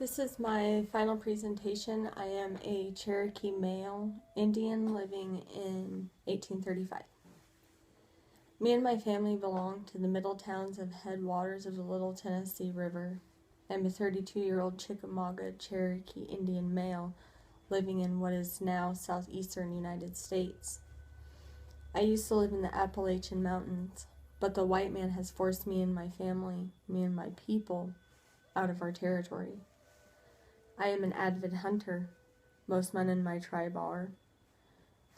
This is my final presentation. I am a Cherokee male Indian living in 1835. Me and my family belong to the middle towns of headwaters of the Little Tennessee River. I'm a 32-year-old Chickamauga Cherokee Indian male living in what is now southeastern United States. I used to live in the Appalachian Mountains, but the white man has forced me and my family, me and my people, out of our territory. I am an avid hunter. Most men in my tribe are.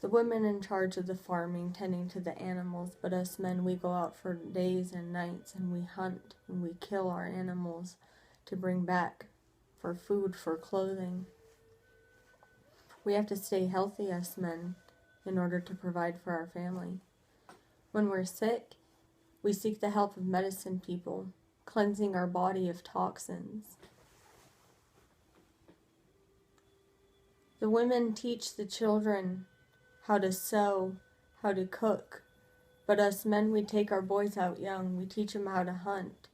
The women in charge of the farming, tending to the animals, but us men, we go out for days and nights, and we hunt, and we kill our animals to bring back for food, for clothing. We have to stay healthy, us men, in order to provide for our family. When we're sick, we seek the help of medicine people, cleansing our body of toxins. The women teach the children how to sew, how to cook, but us men, we take our boys out young. We teach them how to hunt.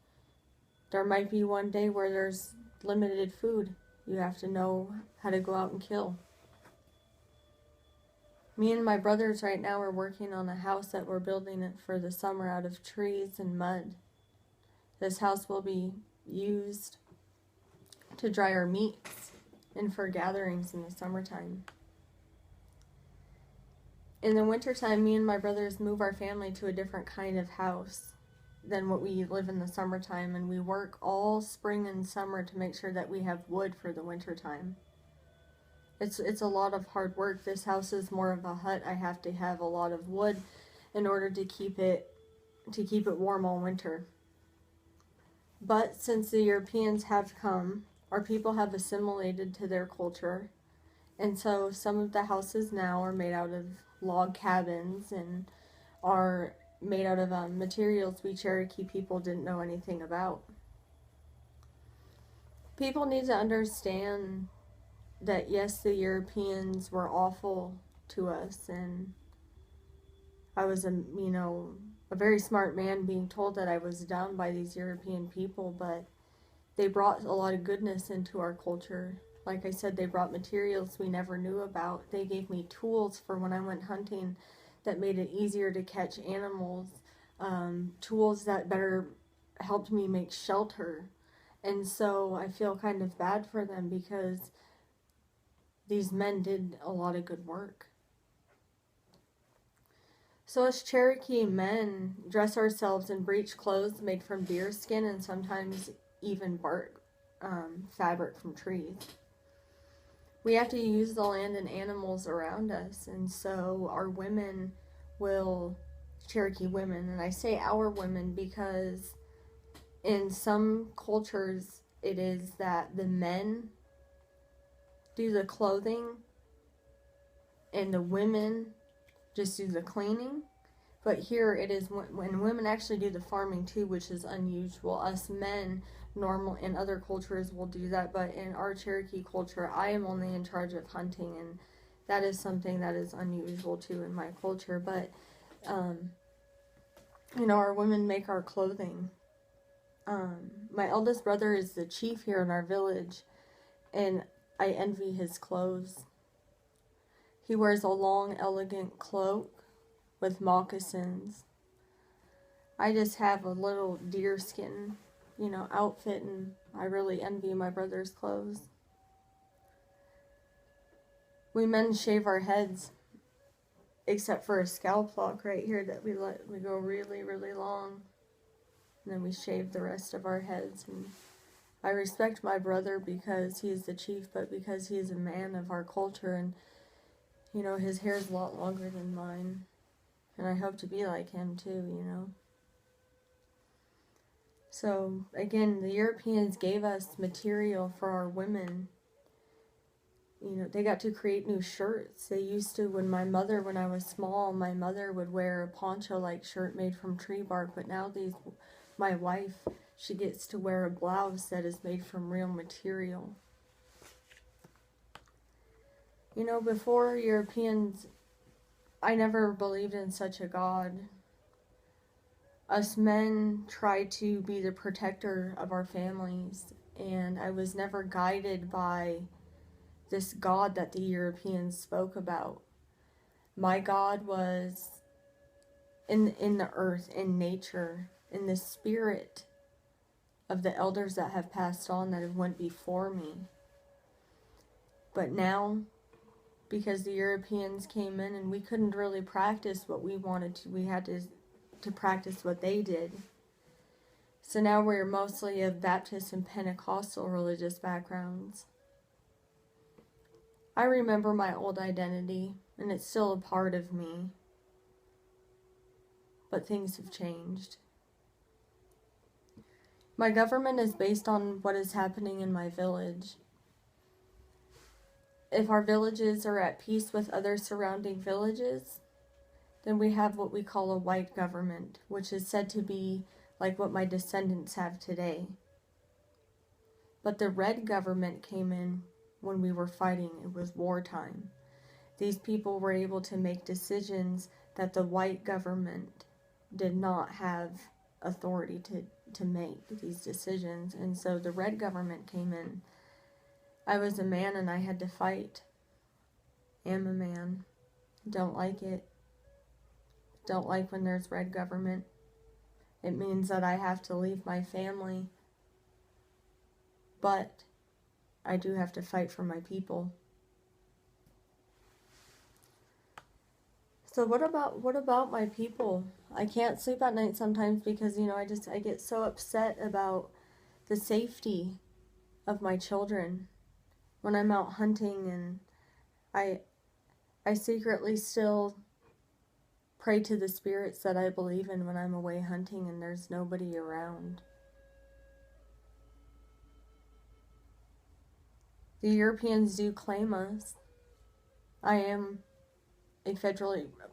There might be one day where there's limited food. You have to know how to go out and kill. Me and my brothers right now are working on a house that we're building it for the summer out of trees and mud. This house will be used to dry our meats and for gatherings in the summertime. In the wintertime, me and my brothers move our family to a different kind of house than what we live in the summertime, and we work all spring and summer to make sure that we have wood for the wintertime. It's a lot of hard work. This house is more of a hut. I have to have a lot of wood in order to keep it warm all winter. But since the Europeans have come, our people have assimilated to their culture, and so some of the houses now are made out of log cabins and are made out of materials we Cherokee people didn't know anything about. People need to understand that yes, the Europeans were awful to us, and I was a very smart man being told that I was dumb by these European people, but they brought a lot of goodness into our culture. Like I said, they brought materials we never knew about. They gave me tools for when I went hunting that made it easier to catch animals, tools that better helped me make shelter. And so I feel kind of bad for them because these men did a lot of good work. So us Cherokee men dress ourselves in breech clothes made from deer skin and sometimes even bark fabric from trees. We have to use the land and animals around us, and so our women will, Cherokee women, and I say our women because in some cultures it is that the men do the clothing and the women just do the cleaning. But here it is when women actually do the farming too, which is unusual. Us men, normal in other cultures, will do that, but in our Cherokee culture, I am only in charge of hunting, and that is something that is unusual too in my culture. But our women make our clothing. My eldest brother is the chief here in our village, and I envy his clothes. He wears a long, elegant cloak with moccasins. I just have a little deerskin, outfit, and I really envy my brother's clothes. We men shave our heads, except for a scalp lock right here that we go really, really long, and then we shave the rest of our heads. And I respect my brother because he is the chief, but because he is a man of our culture, and his hair is a lot longer than mine. And I hope to be like him too, So, again, the Europeans gave us material for our women. They got to create new shirts. They used to, when I was small, my mother would wear a poncho-like shirt made from tree bark. But now my wife, she gets to wear a blouse that is made from real material. Before Europeans, I never believed in such a God. Us men try to be the protector of our families and I was never guided by this God that the Europeans spoke about. My God was in the earth, in nature, in the spirit of the elders that have passed on, that have went before me. But now, because the Europeans came in and we couldn't really practice what we wanted to, we had to practice what they did. So now we're mostly of Baptist and Pentecostal religious backgrounds. I remember my old identity, and it's still a part of me. But things have changed. My government is based on what is happening in my village. If our villages are at peace with other surrounding villages, then we have what we call a white government, which is said to be like what my descendants have today. But the red government came in when we were fighting. It was wartime. These people were able to make decisions that the white government did not have authority to make these decisions. And so the red government came in. I was a man and I had to fight. Am a man. Don't like it. Don't like when there's red government. It means that I have to leave my family. But I do have to fight for my people. So what about my people? I can't sleep at night sometimes because, I get so upset about the safety of my children when I'm out hunting, and I secretly still pray to the spirits that I believe in when I'm away hunting and there's nobody around. The Europeans do claim us. I am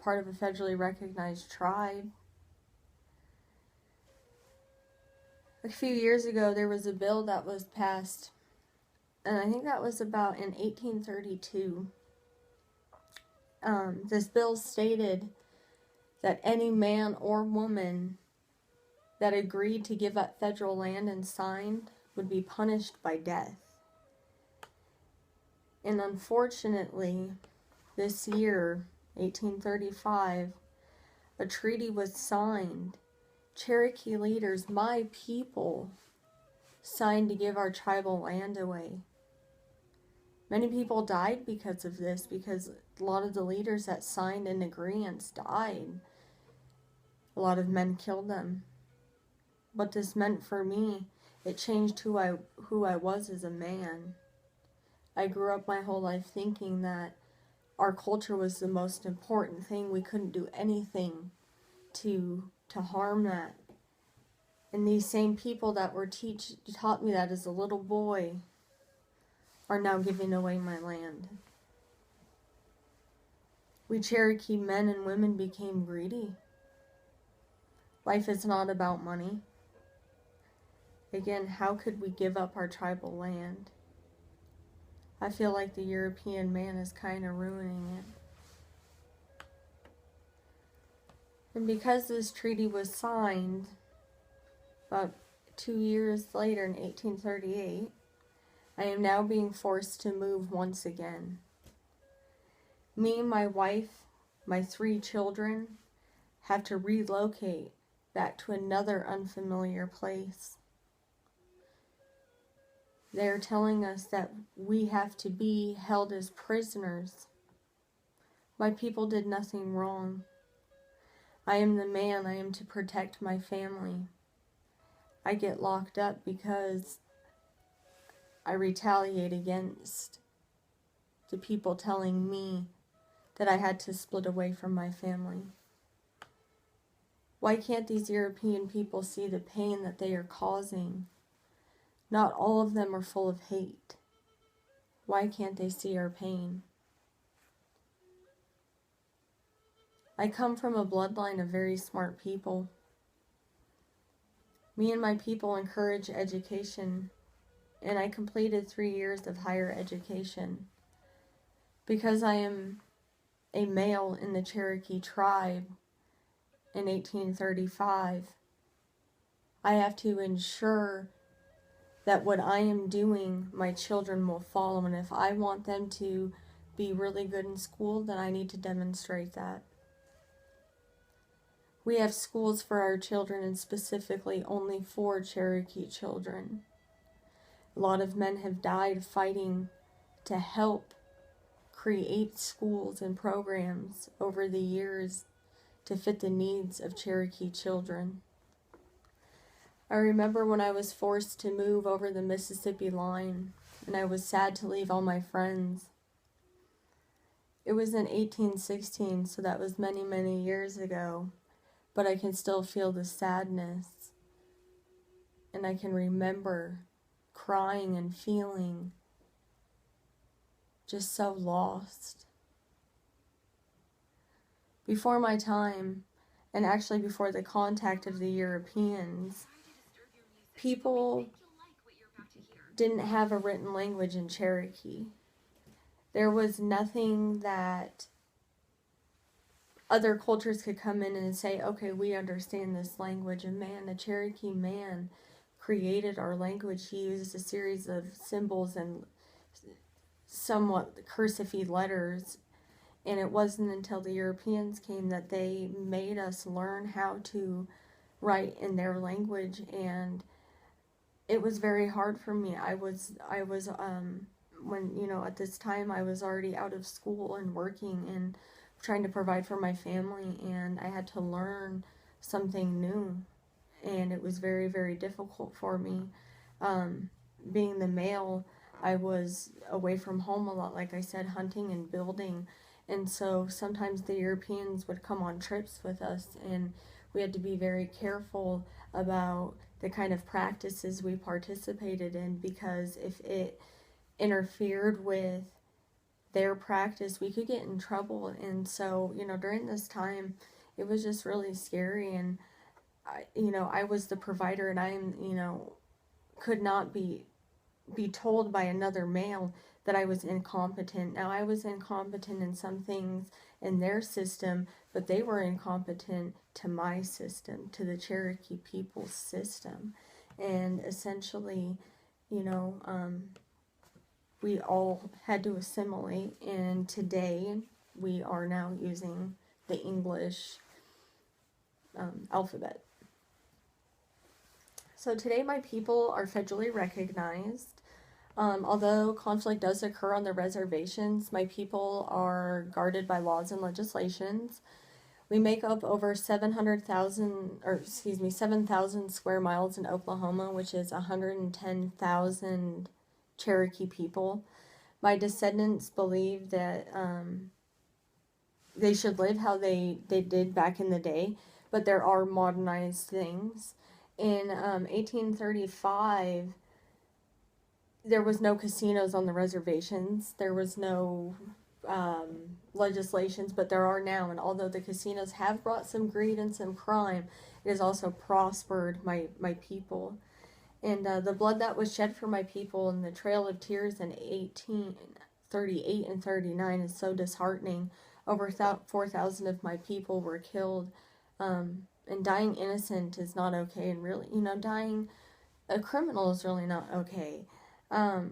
part of a federally recognized tribe. A few years ago, there was a bill that was passed, and I think that was about in 1832. This bill stated that any man or woman that agreed to give up federal land and signed would be punished by death. And unfortunately, this year, 1835, a treaty was signed. Cherokee leaders, my people, signed to give our tribal land away. Many people died because of this, because a lot of the leaders that signed in agreements died. A lot of men killed them. What this meant for me, it changed who I was as a man. I grew up my whole life thinking that our culture was the most important thing. We couldn't do anything to harm that. And these same people that taught me that as a little boy are now giving away my land. We Cherokee men and women became greedy. Life is not about money. Again, how could we give up our tribal land? I feel like the European man is kind of ruining it. And because this treaty was signed about 2 years later in 1838, I am now being forced to move once again. Me, my wife, my 3 children have to relocate back to another unfamiliar place. They're telling us that we have to be held as prisoners. My people did nothing wrong. I am the man. I am to protect my family. I get locked up because I retaliate against the people telling me that I had to split away from my family. Why can't these European people see the pain that they are causing? Not all of them are full of hate. Why can't they see our pain? I come from a bloodline of very smart people. Me and my people encourage education, and I completed 3 years of higher education. Because I am a male in the Cherokee tribe in 1835, I have to ensure that what I am doing, my children will follow. And if I want them to be really good in school, then I need to demonstrate that. We have schools for our children, and specifically only for Cherokee children. A lot of men have died fighting to help create schools and programs over the years to fit the needs of Cherokee children. I remember when I was forced to move over the Mississippi line, and I was sad to leave all my friends. It was in 1816, so that was many, many years ago, but I can still feel the sadness, and I can remember crying and feeling just so lost. Before my time, and actually before the contact of the Europeans, people didn't have a written language in Cherokee. There was nothing that other cultures could come in and say, okay, we understand this language. And man, a Cherokee man created our language. He used a series of symbols and somewhat cursive letters. And it wasn't until the Europeans came that they made us learn how to write in their language. And it was very hard for me. I was when, at this time I was already out of school and working and trying to provide for my family, and I had to learn something new, and it was very, very difficult for me. Being the male, I was away from home a lot, like I said, hunting and building, and so sometimes the Europeans would come on trips with us, and we had to be very careful about the kind of practices we participated in, because if it interfered with their practice, we could get in trouble. And so, during this time, it was just really scary. And I was the provider, and I could not be told by another male that I was incompetent. Now, I was incompetent in some things in their system, but they were incompetent to my system, to the Cherokee people's system. And essentially, we all had to assimilate, and today we are now using the English alphabet. So today my people are federally recognized. Although conflict does occur on the reservations, my people are guarded by laws and legislations. We make up over 7,000 square miles in Oklahoma, which is 110,000 Cherokee people. My descendants believe that they should live how they did back in the day, but there are modernized things. In 1835, there was no casinos on the reservations. There was no legislations, but there are now. And although the casinos have brought some greed and some crime, it has also prospered my people. And the blood that was shed for my people in the Trail of Tears in 1838 and 39 is so disheartening. Over 4,000 of my people were killed. And dying innocent is not okay. And really, dying a criminal is really not okay. The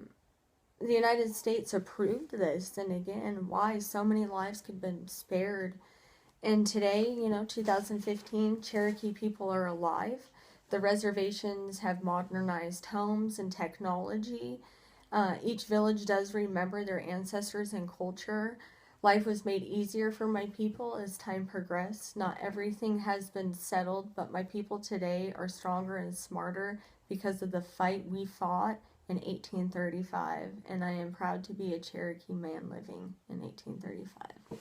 United States approved this, and again, why so many lives could have been spared. And today, 2015, Cherokee people are alive. The reservations have modernized homes and technology. Each village does remember their ancestors and culture. Life was made easier for my people as time progressed. Not everything has been settled, but my people today are stronger and smarter because of the fight we fought in 1835, and I am proud to be a Cherokee man living in 1835.